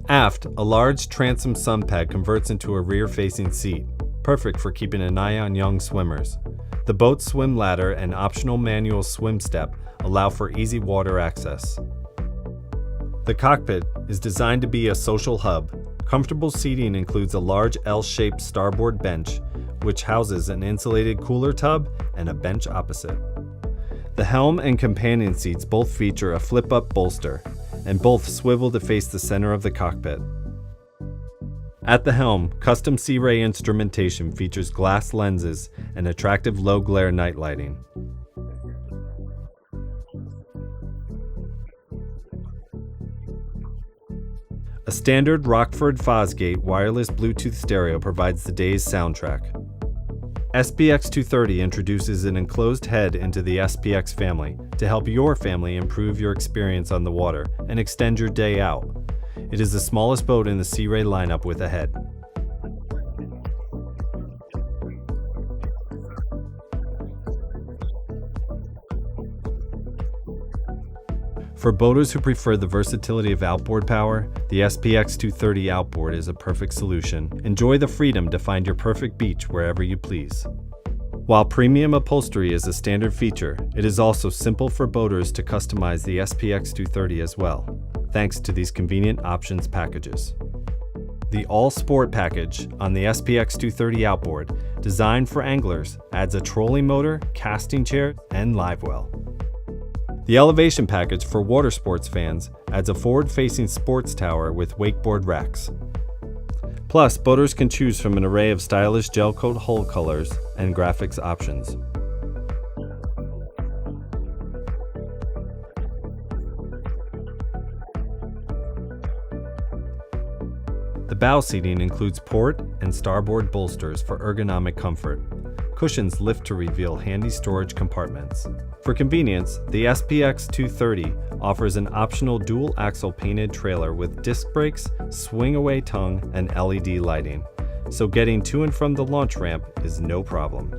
Aft, a large transom sun pad converts into a rear-facing seat, perfect for keeping an eye on young swimmers. The boat's swim ladder and optional manual swim step allow for easy water access. The cockpit is designed to be a social hub. Comfortable seating includes a large L-shaped starboard bench, which houses an insulated cooler tub and a bench opposite. The helm and companion seats both feature a flip-up bolster, and both swivel to face the center of the cockpit. At the helm, custom Sea Ray instrumentation features glass lenses and attractive low-glare night lighting. A standard Rockford Fosgate wireless Bluetooth stereo provides the day's soundtrack. SPX 230 introduces an enclosed head into the SPX family to help your family improve your experience on the water and extend your day out. It is the smallest boat in the Sea Ray lineup with a head. For boaters who prefer the versatility of outboard power, the SPX 230 Outboard is a perfect solution. Enjoy the freedom to find your perfect beach wherever you please. While premium upholstery is a standard feature, it is also simple for boaters to customize the SPX 230 as well, thanks to these convenient options packages. The All Sport package on the SPX 230 Outboard, designed for anglers, adds a trolling motor, casting chair, and live well. The Elevation package for water sports fans adds a forward-facing sports tower with wakeboard racks. Plus, boaters can choose from an array of stylish gel coat hull colors and graphics options. The bow seating includes port and starboard bolsters for ergonomic comfort. Cushions lift to reveal handy storage compartments. For convenience, the SPX 230 offers an optional dual-axle painted trailer with disc brakes, swing-away tongue, and LED lighting, so getting to and from the launch ramp is no problem.